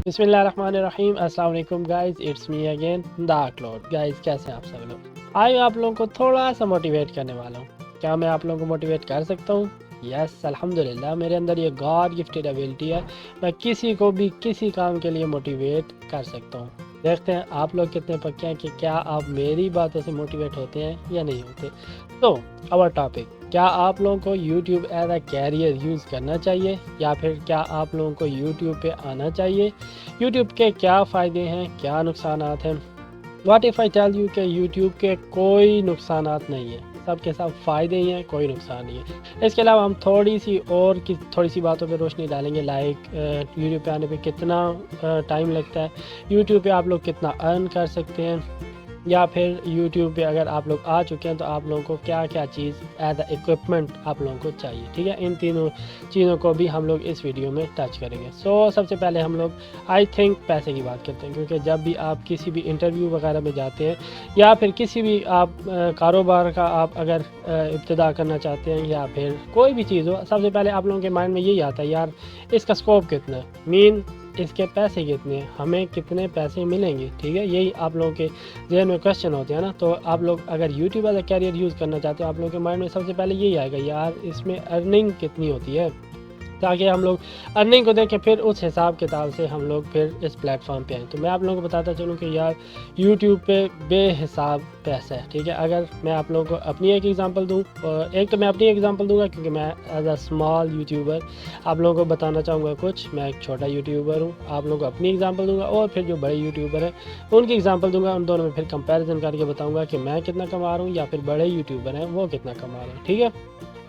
बिस्मिल्लाहिर्रहमानिर्रहीम। अस्सलाम वालेकुम guys, it's me again the क्लोड। Guys कैसे हैं आप सब लोग? आज मैं आप लोगों को थोड़ा सा मोटिवेट करने वाला हूँ। क्या मैं आप लोगों को मोटिवेट कर सकता हूँ? यस, अल्हम्दुलिल्लाह मेरे अंदर ये गॉड गिफ्टेड एबिलिटी है। मैं किसी को भी किसी काम के लिए मोटिवेट कर सकता हूँ। देखते हैं आप लोग कितने पक्के हैं कि क्या आप मेरी बातों से मोटिवेट होते हैं या नहीं होते। तो आवर टॉपिक, क्या आप लोगों को YouTube as a career use करना चाहिए या फिर क्या आप लोगों को YouTube पे आना चाहिए? YouTube के क्या फ़ायदे हैं, क्या नुकसानात हैं? What if I tell you कि YouTube के कोई नुकसानात नहीं है, सब के सब फ़ायदे ही हैं, कोई नुकसान नहीं है। इसके अलावा हम थोड़ी सी बातों पे रोशनी डालेंगे, लाइक YouTube पे आने पे कितना टाइम लगता है, YouTube पे आप लोग कितना अर्न कर सकते हैं, या फिर YouTube पे अगर आप लोग आ चुके हैं तो आप लोगों को क्या क्या चीज़ एज अ इक्विपमेंट आप लोगों को चाहिए। ठीक है, इन तीनों चीज़ों को भी हम लोग इस वीडियो में टच करेंगे। सबसे पहले हम लोग आई थिंक पैसे की बात करते हैं, क्योंकि जब भी आप किसी भी इंटरव्यू वगैरह में जाते हैं या फिर किसी भी आप कारोबार का आप अगर इब्तिदा करना चाहते हैं या फिर कोई भी चीज़ हो, सबसे पहले आप लोगों के माइंड में यही आता है, यार इसका स्कोप कितना है, इसके पैसे कितने हैं, हमें कितने पैसे मिलेंगे। ठीक है, यही आप लोगों के जहन में क्वेश्चन होते हैं ना। तो आप लोग अगर YouTube as a career use करना चाहते हो, आप लोगों के माइंड में सबसे पहले यही आएगा, यार इसमें अर्निंग कितनी होती है, ताकि हम लोग अर्निंग को देखें, फिर उस हिसाब किताब से हम लोग फिर इस प्लेटफॉर्म पे आएँ। तो मैं आप लोगों को बताता चलूँ कि यार यूट्यूब पे बेहिसाब पैसा है। ठीक है, अगर मैं आप लोगों को अपनी एक एग्ज़ाम्पल दूँ, एक तो मैं अपनी एग्ज़ाम्पल दूँगा क्योंकि मैं एज अ स्मॉल यूट्यूबर आप लोगों को बताना चाहूँगा कुछ, मैं एक छोटा यूट्यूबर हूँ। आप लोगों को अपनी एग्ज़ाम्पल दूँगा और फिर जो बड़े यूट्यूबर हैं उनकी एग्ज़ाम्पल दूँगा, उन दोनों में फिर कंपैरिजन करके बताऊँगा कि मैं कितना कमा रहा हूँ या फिर बड़े यूट्यूबर हैं वो कितना कमा रहे हैं। ठीक है,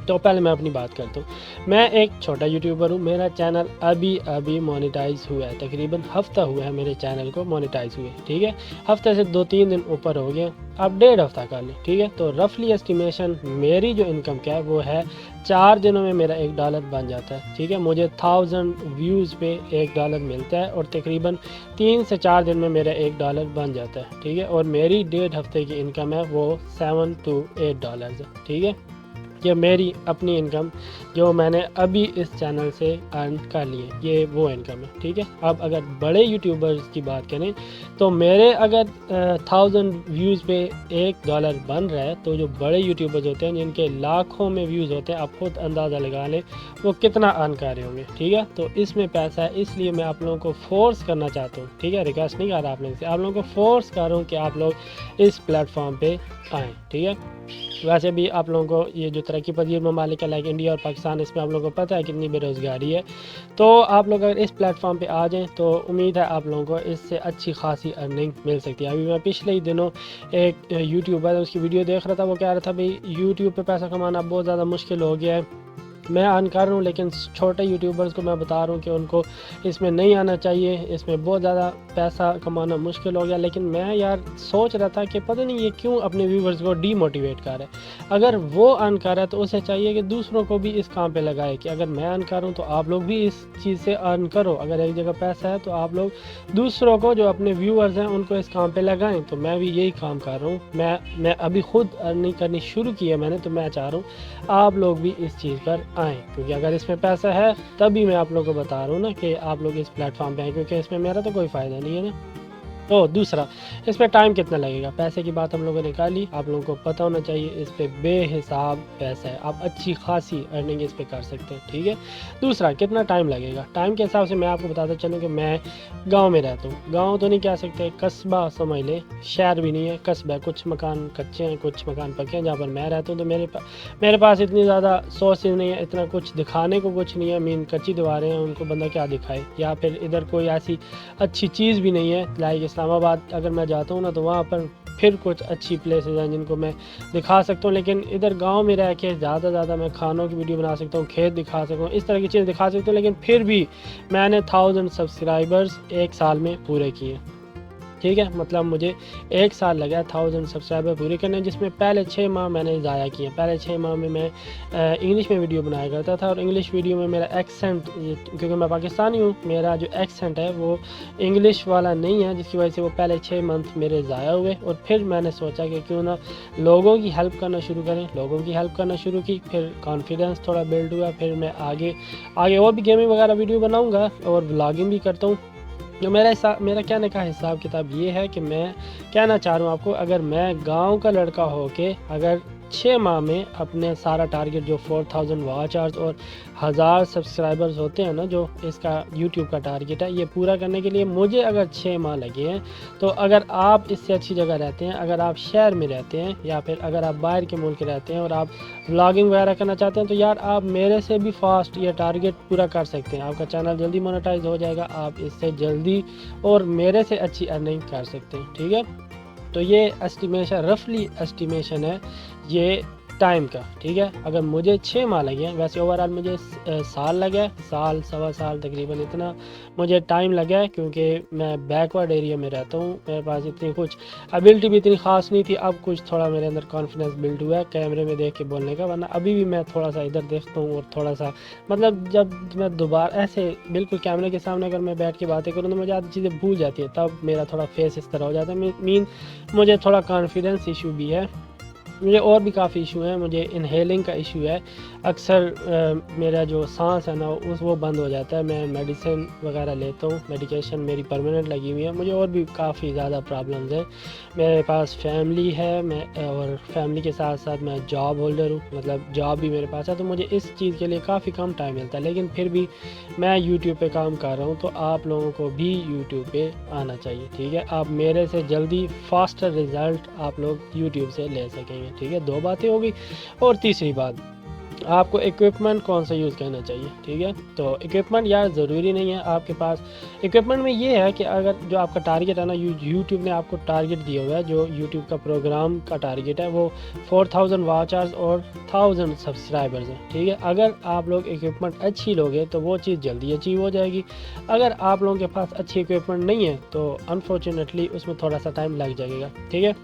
तो पहले मैं अपनी बात करता हूँ। मैं एक छोटा यूट्यूबर हूँ, मेरा चैनल अभी मोनेटाइज हुआ है, तकरीबन हफ़्ता हुआ है मेरे चैनल को मोनेटाइज हुए। ठीक है, हफ्ते से 2-3 दिन ऊपर हो गए, अब 1.5 हफ्ता कर लें। ठीक है, तो रफली एस्टिमेशन मेरी जो इनकम क्या है वो है 4 दिनों में मेरा $1 बन जाता है। ठीक है, मुझे 1000 व्यूज़ पे $1 मिलता है और तकरीबन 3 से 4 दिन में मेरा $1 बन जाता है। ठीक है, और मेरी 1.5 हफ्ते की इनकम है वो $7 to $8 है। ठीक है, ये मेरी अपनी इनकम जो मैंने अभी इस चैनल से अर्न कर ली है, ये वो इनकम है। ठीक है, अब अगर बड़े यूट्यूबर्स की बात करें तो मेरे अगर 1000 व्यूज़ पे $1 बन रहा है, तो जो बड़े यूट्यूबर्स होते हैं जिनके लाखों में व्यूज़ होते हैं, आप खुद अंदाज़ा लगा लें वो कितना अर्न कर रहे होंगे। ठीक है, तो इसमें पैसा है, इसलिए मैं आप लोगों को फोर्स करना चाहता हूँ। ठीक है, रिक्वेस्ट नहीं कर रहा आप लोगों से, आप लोगों को फोर्स कर रहा हूँ कि आप लोग इस प्लेटफॉर्म पे आएँ। ठीक है, वैसे भी आप लोगों को ये जो तरक्की पजीर ममालिक है लाइक इंडिया और पाकिस्तान, इसमें आप लोगों को पता है कितनी बेरोज़गारी है। तो आप लोग अगर इस प्लेटफॉर्म पे आ जाएं तो उम्मीद है आप लोगों को इससे अच्छी खासी अर्निंग मिल सकती है। अभी मैं पिछले ही दिनों एक यूट्यूबर है, उसकी वीडियो देख रहा था, वो कह रहा था भाई यूट्यूब पे पैसा कमाना बहुत ज़्यादा मुश्किल हो गया है। मैं अर्न कर रहा हूँ, लेकिन छोटे यूट्यूबर्स को मैं बता रहा हूँ कि उनको इसमें नहीं आना चाहिए, इसमें बहुत ज़्यादा पैसा कमाना मुश्किल हो गया। लेकिन मैं यार सोच रहा था कि पता नहीं ये क्यों अपने व्यूवर्स को डीमोटिवेट कर रहा है। अगर वो अर्न कर रहा है तो उसे चाहिए कि दूसरों को भी इस काम पे लगाए, कि अगर मैं अर्न कर रहा हूँ तो आप लोग भी इस चीज़ से अर्न करो। अगर एक जगह पैसा है तो आप लोग दूसरों को, जो अपने व्यूवर्स हैं, उनको इस काम पर लगाएँ। तो मैं भी यही काम कर रहा हूँ। मैं अभी खुद अर्निंग करनी शुरू की है मैंने, तो मैं चाह रहा हूँ आप लोग भी इस चीज़ पर आएँ, क्योंकि अगर इसमें पैसा है तभी मैं आप लोगों को बता रहा हूँ ना कि आप लोग इस प्लेटफॉर्म पे आएँ, क्योंकि इसमें मेरा तो कोई फ़ायदा नहीं है ना। तो दूसरा, इसमें टाइम कितना लगेगा। पैसे की बात हम लोगों ने कर ली, आप लोगों को पता होना चाहिए इस पे बेहिसाब पैसा है, आप अच्छी खासी अर्निंग इस पे कर सकते हैं। ठीक है, दूसरा कितना टाइम लगेगा। टाइम के हिसाब से मैं आपको बताता चलूँ कि मैं गांव में रहता हूँ। गांव तो नहीं कह सकते, कस्बा समझ ले, शहर भी नहीं है, कस्बा है। कुछ मकान कच्चे हैं, कुछ मकान पक्के हैं। जहाँ पर मैं रहता हूँ तो मेरे पास इतनी ज़्यादा सोर्सेज नहीं है, इतना कुछ दिखाने को कुछ नहीं है। मीन कच्ची दीवारें हैं, उनको बंदा क्या दिखाए, या फिर इधर कोई ऐसी अच्छी चीज़ भी नहीं है। लाइक इस्लामाबाद अगर मैं जाता हूँ ना तो वहाँ पर फिर कुछ अच्छी प्लेसेस हैं जिनको मैं दिखा सकता हूँ। लेकिन इधर गांव में रह के ज़्यादा मैं खानों की वीडियो बना सकता हूँ, खेत दिखा सकता हूँ, इस तरह की चीज़ दिखा सकता हूँ। लेकिन फिर भी मैंने 1000 सब्सक्राइबर्स 1 साल में पूरे किए। ठीक है, मतलब मुझे 1 साल लगा 1000 सब्सक्राइबर पूरे करने, जिसमें पहले 6 माह मैंने ज़ाया किए। पहले 6 माह में मैं इंग्लिश में वीडियो बनाया करता था, और इंग्लिश वीडियो में मेरा एक्सेंट, क्योंकि मैं पाकिस्तानी हूँ, मेरा जो एक्सेंट है वो इंग्लिश वाला नहीं है, जिसकी वजह से वो पहले 6 मंथ मेरे ज़ाया हुए। और फिर मैंने सोचा कि क्यों ना लोगों की हेल्प करना शुरू करें, लोगों की हेल्प करना शुरू की, फिर कॉन्फिडेंस थोड़ा बिल्ड हुआ। फिर मैं आगे और भी गेमिंग वगैरह वीडियो बनाऊँगा और व्लॉगिंग भी करता हूँ। जो मेरा कहने का हिसाब किताब ये है कि मैं कहना चाह रहा हूँ आपको, अगर मैं गांव का लड़का हो के अगर 6 माह में अपने सारा टारगेट जो 4000 वॉच आवर्स और 1000 सब्सक्राइबर्स होते हैं ना, जो इसका यूट्यूब का टारगेट है, ये पूरा करने के लिए मुझे अगर 6 माह लगे हैं, तो अगर आप इससे अच्छी जगह रहते हैं, अगर आप शहर में रहते हैं या फिर अगर आप बाहर के मुल्क रहते हैं और आप व्लॉगिंग वगैरह करना चाहते हैं, तो यार आप मेरे से भी फास्ट ये टारगेट पूरा कर सकते हैं। आपका चैनल जल्दी मोनेटाइज हो जाएगा, आप इससे जल्दी और मेरे से अच्छी अर्निंग कर सकते हैं। ठीक है, तो ये एस्टिमेशन, रफली एस्टिमेशन है ये टाइम का। ठीक है, अगर मुझे 6 माह लगे हैं, वैसे ओवरऑल मुझे साल लगा है, साल सवा साल तकरीबन इतना मुझे टाइम लगा है, क्योंकि मैं बैकवर्ड एरिया में रहता हूँ, मेरे पास इतनी कुछ एबिलिटी भी इतनी ख़ास नहीं थी। अब कुछ थोड़ा मेरे अंदर कॉन्फिडेंस बिल्ड हुआ है कैमरे में देख के बोलने का, वरना अभी भी मैं थोड़ा सा इधर देखता हूँ और थोड़ा सा मतलब जब मैं दोबारा ऐसे बिल्कुल कैमरे के सामने अगर मैं बैठ के बातें करूँ तो मुझे आधी चीज़ें भूल जाती है, तब मेरा थोड़ा फेस इस तरह हो जाता है। मीन मुझे थोड़ा कॉन्फिडेंस इशू भी है, मुझे और भी काफ़ी इशू हैं, मुझे इनहेलिंग का इशू है, अक्सर मेरा जो सांस है ना वो बंद हो जाता है। मैं मेडिसिन वगैरह लेता हूँ, मेडिकेशन मेरी परमानेंट लगी हुई है। मुझे और भी काफ़ी ज़्यादा प्रॉब्लम्स हैं। मेरे पास फैमिली है, मैं और फैमिली के साथ साथ मैं जॉब होल्डर हूँ, मतलब जॉब भी मेरे पास है, तो मुझे इस चीज़ के लिए काफ़ी कम टाइम मिलता है, लेकिन फिर भी मैं यूट्यूब पे काम कर रहा हूँ। तो आप लोगों को भी यूट्यूब पे आना चाहिए। ठीक है, आप मेरे से जल्दी फास्टर रिज़ल्ट आप लोग यूट्यूब से ले सकेंगे। ठीक है, 2 बातें हो गई। और तीसरी बात, आपको इक्विपमेंट कौन सा यूज़ करना चाहिए। ठीक है, तो इक्विपमेंट यार ज़रूरी नहीं है आपके पास। इक्विपमेंट में ये है कि अगर जो आपका टारगेट है ना, यूट्यूब ने आपको टारगेट दिया हुआ है, जो यूट्यूब का प्रोग्राम का टारगेट है वो 4000 वॉच आवर्स और 1000 सब्सक्राइबर्स हैं। ठीक है, अगर आप लोग इक्विपमेंट अच्छी लोगे तो वो चीज़ जल्दी अचीव हो जाएगी। अगर आप लोगों के पास अच्छी इक्विपमेंट नहीं है तो अनफॉर्चुनेटली उसमें थोड़ा सा टाइम लग जाएगा। ठीक है,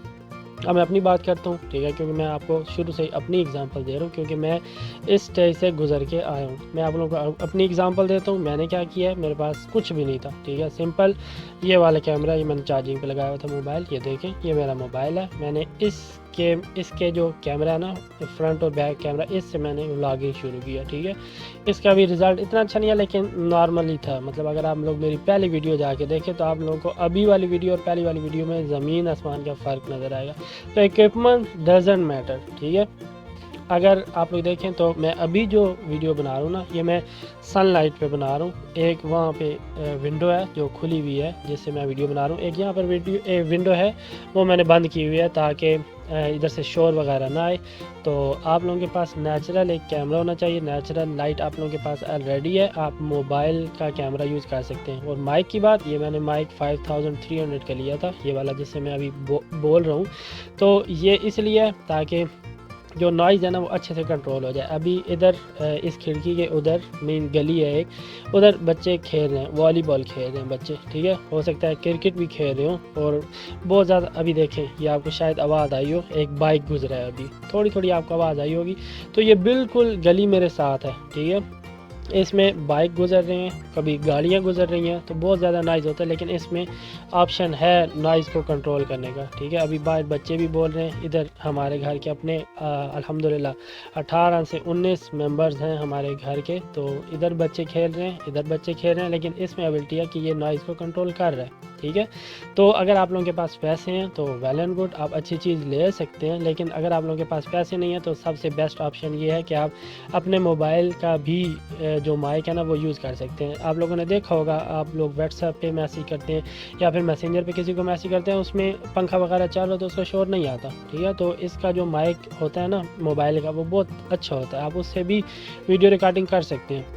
अब मैं अपनी बात करता हूँ। ठीक है, क्योंकि मैं आपको शुरू से ही अपनी एग्जांपल दे रहा हूँ, क्योंकि मैं इस स्टेज से गुजर के आया हूँ। मैं आप लोगों को अपनी एग्जांपल देता हूँ। मैंने क्या किया है, मेरे पास कुछ भी नहीं था। ठीक है, सिंपल ये वाला कैमरा, ये मैंने चार्जिंग पे लगाया हुआ था मोबाइल, ये देखें ये मेरा मोबाइल है। मैंने इसके जो कैमरा है ना, फ्रंट और बैक कैमरा, इससे मैंने व्लॉगिंग शुरू किया। ठीक है, इसका भी रिज़ल्ट इतना अच्छा नहीं है, लेकिन नॉर्मली था। मतलब अगर आप लोग मेरी पहली वीडियो जाके देखें तो आप लोगों को अभी वाली वीडियो और पहली वाली वीडियो में ज़मीन आसमान का फ़र्क नज़र आएगा। तो इक्विपमेंट डजंट मैटर। ठीक है, अगर आप लोग देखें तो मैं अभी जो वीडियो बना रहा हूँ ना, ये मैं सनलाइट पे बना रहा हूँ। एक वहाँ पे विंडो है जो खुली हुई है जिससे मैं वीडियो बना रहा हूँ, एक यहाँ पर विंडो है वो मैंने बंद की हुई है ताकि इधर से शोर वगैरह ना आए। तो आप लोगों के पास नेचुरल एक कैमरा होना चाहिए, नेचुरल लाइट आप लोगों के पास ऑलरेडी है, आप मोबाइल का कैमरा यूज़ कर सकते हैं। और माइक की बात, ये मैंने माइक 5300 का लिया था, ये वाला जिससे मैं अभी बोल रहा हूँ। तो ये इसलिए है ताकि जो नॉइज़ है ना वो अच्छे से कंट्रोल हो जाए। अभी इधर इस खिड़की के उधर मेन गली है एक, उधर बच्चे खेल रहे हैं, वॉलीबॉल खेल रहे हैं बच्चे। ठीक है, हो सकता है क्रिकेट भी खेल रहे हो, और बहुत ज़्यादा अभी देखें ये आपको शायद आवाज़ आई हो, एक बाइक गुजरा है, अभी थोड़ी थोड़ी आपको आवाज़ आई होगी। तो ये बिल्कुल गली मेरे साथ है। ठीक है, इसमें बाइक गुजर रहे हैं, कभी गाड़ियाँ गुजर रही हैं, तो बहुत ज़्यादा नॉइज़ होता है, लेकिन इसमें ऑप्शन है नॉइज़ को कंट्रोल करने का। ठीक है, अभी बाहर बच्चे भी बोल रहे हैं। इधर हमारे घर के अपने अल्हम्दुलिल्लाह 18 से 19 मेंबर्स हैं हमारे घर के, तो इधर बच्चे खेल रहे हैं, इधर बच्चे खेल रहे हैं, लेकिन इसमें एबिलिटी है कि ये नॉइज़ को कंट्रोल कर रहा है। ठीक है, तो अगर आप लोगों के पास पैसे हैं तो वेल एंड गुड, आप अच्छी चीज़ ले सकते हैं। लेकिन अगर आप लोगों के पास पैसे नहीं है तो सबसे बेस्ट ऑप्शन ये है कि आप अपने मोबाइल का भी जो माइक है ना वो यूज़ कर सकते हैं। आप लोगों ने देखा होगा, आप लोग व्हाट्सएप पे मैसेज करते हैं या फिर मैसेंजर पे किसी को मैसेज करते हैं, उसमें पंखा वगैरह चल रहा तो उसका शोर नहीं आता। ठीक है, तो इसका जो माइक होता है ना मोबाइल का, वो बहुत अच्छा होता है, आप उससे भी वीडियो रिकॉर्डिंग कर सकते हैं।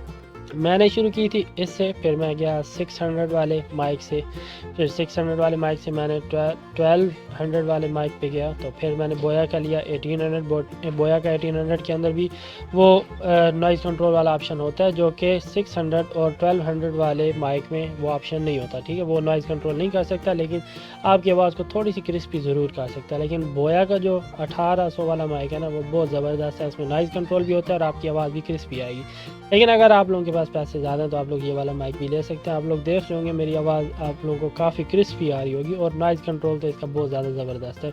मैंने शुरू की थी इससे, फिर मैं गया 600 वाले माइक से, फिर 600 वाले माइक से मैंने 1200 वाले माइक पे गया, तो फिर मैंने बोया का लिया 1800। बोया का 1800 के अंदर भी वो नॉइज़ कंट्रोल वाला ऑप्शन होता है, जो कि 600 और 1200 वाले माइक में वो ऑप्शन नहीं होता। ठीक है, वो नॉइज़ कंट्रोल नहीं कर सकता, लेकिन आपकी आवाज़ को थोड़ी सी क्रिस्पी ज़रूर कर सकता है। लेकिन बोया का जो 1800 वाला माइक है ना वो बहुत ज़बरदस्त है, इसमें नॉइज़ कंट्रोल भी होता है और आपकी आवाज़ भी क्रिस्पी आएगी। लेकिन अगर आप लोगों के पास पैसे ज़्यादा हैं तो आप लोग ये वाला माइक भी ले सकते हैं। आप लोग देख रहे होंगे मेरी आवाज़ आप लोगों को काफ़ी क्रिस्पी आ रही होगी, और नॉइज़ कंट्रोल तो इसका बहुत ज़्यादा ज़बरदस्त है।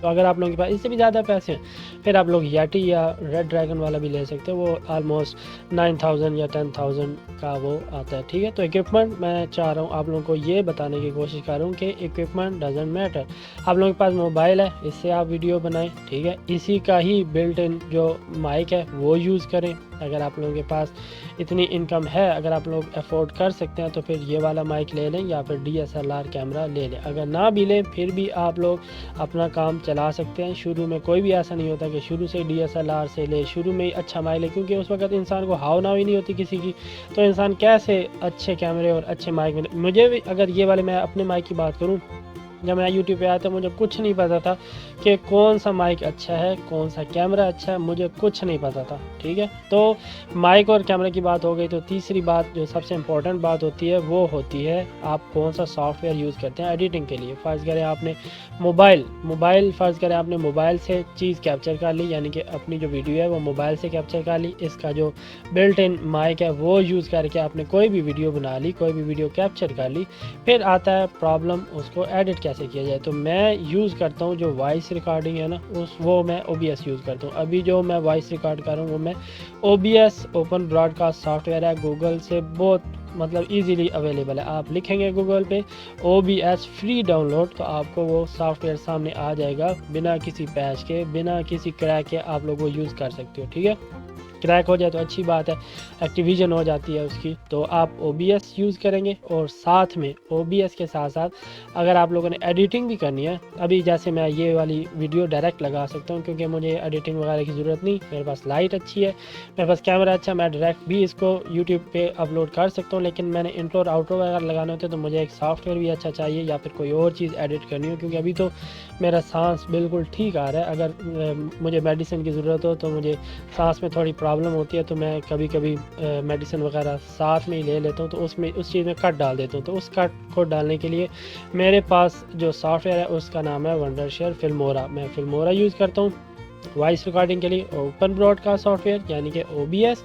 तो अगर आप लोगों के पास इससे भी ज़्यादा पैसे हैं फिर आप लोग येटी या रेड ड्रैगन वाला भी ले सकते हो, वो ऑलमोस्ट 9000 या 10,000 का वो आता है। ठीक है, तो इक्विपमेंट मैं चाह रहा हूँ आप लोगों को ये बताने की कोशिश कर रहा हूँ कि इक्विपमेंट डजेंट मैटर। आप लोगों के पास मोबाइल है, इससे आप वीडियो बनाएं। ठीक है, इसी का ही बिल्ट इन जो माइक है वो यूज़ करें। अगर आप लोगों के पास इतनी इनकम है, अगर आप लोग अफोर्ड कर सकते हैं तो फिर ये वाला माइक ले लें या फिर DSLR कैमरा ले लें। अगर ना भी लें फिर भी आप लोग अपना काम चला सकते हैं। शुरू में कोई भी ऐसा नहीं होता कि शुरू से DSLR से ले, शुरू में ही अच्छा माइक ले, क्योंकि उस वक्त इंसान को हाव नाव ही नहीं होती किसी की, तो इंसान कैसे अच्छे कैमरे और अच्छे माइक मिले। मुझे भी अगर ये वाले, मैं अपने माइक की बात करूँ, जब मैं YouTube पे आया था मुझे कुछ नहीं पता था कि कौन सा माइक अच्छा है, कौन सा कैमरा अच्छा है, मुझे कुछ नहीं पता था। ठीक है, तो माइक और कैमरे की बात हो गई, तो तीसरी बात जो सबसे इम्पोर्टेंट बात होती है वो होती है आप कौन सा सॉफ्टवेयर यूज़ करते हैं एडिटिंग के लिए। फ़र्ज़ करें आपने मोबाइल फ़र्ज़ करें आपने मोबाइल से चीज़ कैप्चर कर ली, यानी कि अपनी जो वीडियो है वो मोबाइल से कैप्चर कर ली, इसका जो बिल्ट इन माइक है वो यूज़ करके आपने कोई भी वीडियो बना ली, कोई भी वीडियो कैप्चर कर ली, फिर आता है प्रॉब्लम उसको एडिट कैसे किया जाए। तो मैं यूज़ करता हूँ जो वॉइस रिकॉर्डिंग है ना, वो मैं OBS यूज़ करता हूँ। अभी जो मैं वॉइस रिकॉर्ड कर रहा हूँ वो मैं OBS ओपन ब्रॉडकास्ट सॉफ्टवेयर है, गूगल से बहुत मतलब इजीली अवेलेबल है। आप लिखेंगे गूगल पे OBS फ्री डाउनलोड, तो आपको वो सॉफ्टवेयर सामने आ जाएगा, बिना किसी पैच के, बिना किसी क्रैक के आप लोग वो यूज़ कर सकते हो। ठीक है, क्रैक हो जाए तो अच्छी बात है, एक्टिविजन हो जाती है उसकी, तो आप OBS यूज़ करेंगे। और साथ में OBS के साथ साथ अगर आप लोगों ने एडिटिंग भी करनी है, अभी जैसे मैं ये वाली वीडियो डायरेक्ट लगा सकता हूँ क्योंकि मुझे एडिटिंग वगैरह की ज़रूरत नहीं, मेरे पास लाइट अच्छी है, मेरे पास कैमरा अच्छा, मैं डायरेक्ट भी इसको YouTube पे अपलोड कर सकता हूँ। लेकिन मैंने इंट्रो और आउट्रो वगैरह लगाने होते तो मुझे एक सॉफ्टवेयर भी अच्छा चाहिए या फिर कोई और चीज़ एडिट करनी हो, क्योंकि अभी तो मेरा सांस बिल्कुल ठीक आ रहा है। अगर मुझे मेडिसिन की ज़रूरत हो तो मुझे सांस में थोड़ी प्रॉब्लम होती है, तो मैं कभी कभी मेडिसिन वगैरह साथ में ही ले लेता हूँ, तो उसमें उस चीज़ में कट डाल देता हूँ। तो उस कट को डालने के लिए मेरे पास जो सॉफ्टवेयर है उसका नाम है वंडरशेयर फिल्मोरा। मैं फिल्मोरा यूज़ करता हूँ वॉइस रिकॉर्डिंग के लिए ओपन ब्रॉडकास्ट सॉफ्टवेयर यानी कि OBS,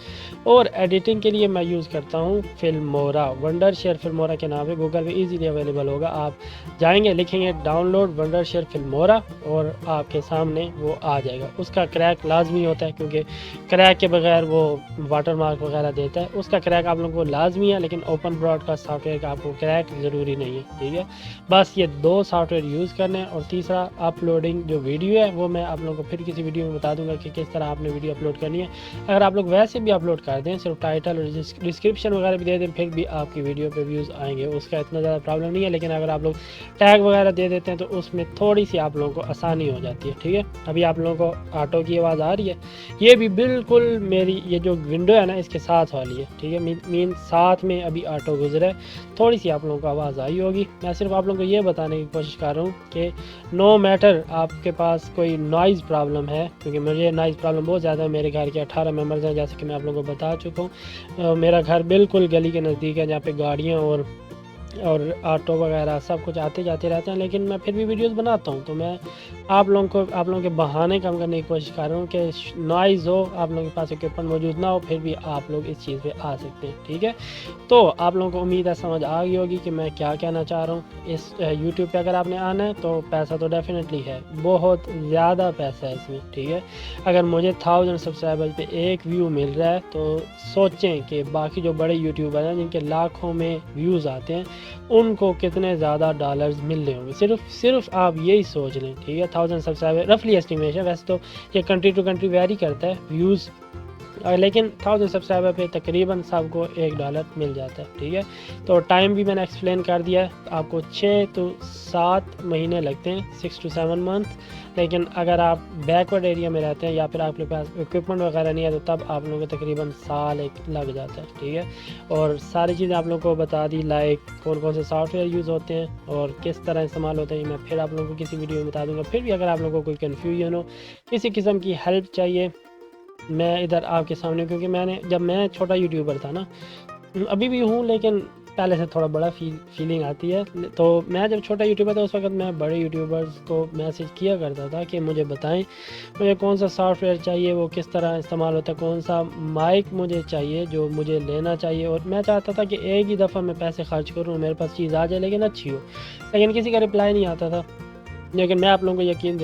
और एडिटिंग के लिए मैं यूज़ करता हूँ फिल्मोरा। वंडरशेयर फिल्मोरा के नाम पे गूगल पे इजीली अवेलेबल होगा, आप जाएंगे लिखेंगे डाउनलोड वंडरशेयर फिल्मोरा और आपके सामने वो आ जाएगा। उसका क्रैक लाजमी होता है क्योंकि क्रैक के बगैर वो वाटरमार्क वगैरह देता है, उसका क्रैक आप लोगों को लाजमी है, लेकिन ओपन ब्रॉडकास्ट सॉफ्टवेयर का आपको क्रैक ज़रूरी नहीं है। ठीक है, बस ये 2 सॉफ्टवेयर यूज़ करने हैं। और तीसरा अपलोडिंग जो वीडियो है वो मैं आप लोगों को फिर किसी वीडियो में बता दूंगा कि किस तरह आपने वीडियो अपलोड करनी है। अगर आप लोग वैसे भी अपलोड कर दें, सिर्फ टाइटल और डिस्क्रिप्शन वगैरह भी दे दें, फिर भी आपकी वीडियो पे व्यूज़ आएंगे, उसका इतना ज़्यादा प्रॉब्लम नहीं है। लेकिन अगर आप लोग टैग वगैरह दे देते हैं तो उसमें थोड़ी सी आप लोगों को आसानी हो जाती है। ठीक है, अभी आप लोगों को ऑटो की आवाज़ आ रही है, ये भी बिल्कुल मेरी ये जो विंडो है ना इसके साथ वाली है। ठीक है, मीन साथ में अभी ऑटो गुजरा है, थोड़ी सी आप लोगों को आवाज़ आई होगी। मैं सिर्फ आप लोगों को ये बताने की कोशिश कर रहा हूँ कि नो मैटर आपके पास कोई नॉइज़ प्रॉब्लम है, क्योंकि मुझे नॉइज़ प्रॉब्लम बहुत ज़्यादा है। मेरे घर के 18 मेंबर्स हैं, जैसे कि मैं आप लोगों को बता चुका हूँ। मेरा घर बिल्कुल गली के नज़दीक है जहाँ पे गाड़ियाँ और ऑटो वगैरह सब कुछ आते जाते रहते हैं, लेकिन मैं फिर भी वीडियोस बनाता हूँ। तो मैं आप लोगों के बहाने कम करने की कोशिश कर रहा हूँ कि नॉइज़ हो, आप लोगों के पास इक्विपमेंट मौजूद ना हो, फिर भी आप लोग इस चीज़ पे आ सकते हैं। ठीक है, तो आप लोगों को उम्मीद है समझ आ गई होगी कि मैं क्या कहना चाह रहा हूँ। इस यूट्यूब पे अगर आपने आना है तो पैसा तो डेफिनेटली है, बहुत ज़्यादा पैसा है इसमें। ठीक है, अगर मुझे 1000 सब्सक्राइबर पे एक व्यू मिल रहा है तो सोचें कि बाकी जो बड़े यूट्यूबर हैं जिनके लाखों में व्यूज़ आते हैं उनको कितने ज़्यादा डॉलर्स मिल रहे होंगे। सिर्फ आप यही सोच लें। ठीक है, 1000 सब्सक्राइबर रफली एस्टिमेशन, वैसे तो ये कंट्री टू कंट्री वेरी करता है व्यूज़, लेकिन 1000 सब्सक्राइबर पे तकरीबन सबको $1 मिल जाता है। ठीक है, तो टाइम भी मैंने एक्सप्लेन कर दिया है, आपको 6 to 7 महीने लगते हैं, 6 to 7 मंथ। लेकिन अगर आप बैकवर्ड एरिया में रहते हैं या फिर आपके पास इक्विपमेंट वगैरह नहीं है तो तब आप लोगों को तकरीबन साल एक लग जाता है। ठीक है, और सारी चीज़ें आप लोगों को बता दी, लाइक कौन कौन से सॉफ्टवेयर यूज़ होते हैं और किस तरह इस्तेमाल होते हैं, मैं फिर आप लोगों को किसी वीडियो में बता दूँगा। फिर भी अगर आप लोगों को कोई कन्फ्यूजन हो, किसी किस्म की हेल्प चाहिए, मैं इधर आपके सामने, क्योंकि जब मैं छोटा यूट्यूबर था ना, अभी भी हूँ लेकिन पहले से थोड़ा बड़ा फीलिंग आती है। तो मैं जब छोटा यूट्यूबर था उस वक्त मैं बड़े यूट्यूबर्स को मैसेज किया करता था कि मुझे बताएं मुझे कौन सा सॉफ्टवेयर चाहिए, वो किस तरह इस्तेमाल होता है, कौन सा माइक मुझे चाहिए जो मुझे लेना चाहिए। और मैं चाहता था कि एक ही दफ़ा मैं पैसे खर्च करूँ, मेरे पास चीज़ आ जाए लेकिन अच्छी हो, लेकिन किसी का रिप्लाई नहीं आता था। लेकिन मैं आप लोगों को यकीन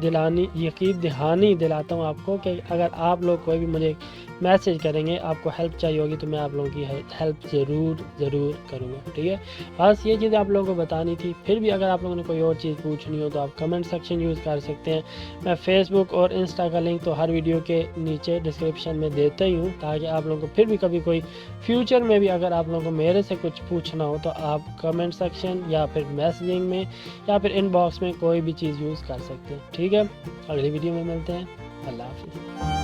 यकीन दहानी दिलाता हूँ आपको कि अगर आप लोग कोई भी मुझे मैसेज करेंगे, आपको हेल्प चाहिए होगी, तो मैं आप लोगों की हेल्प ज़रूर करूँगा, ठीक है। बस ये चीज़ आप लोगों को बतानी थी। फिर भी अगर आप लोगों ने कोई और चीज़ पूछनी हो तो आप कमेंट सेक्शन यूज़ कर सकते हैं। मैं फेसबुक और इंस्टा का लिंक तो हर वीडियो के नीचे डिस्क्रिप्शन में देता ही हूँ, ताकि आप लोगों को फिर भी कभी कोई फ्यूचर में भी अगर आप लोगों को मेरे से कुछ पूछना हो तो आप कमेंट सेक्शन या फिर मैसेजिंग में या फिर इनबॉक्स में कोई भी चीज़ यूज़ कर सकते हैं, ठीक है। अगली वीडियो में मिलते हैं। अल्लाह हाफिज़।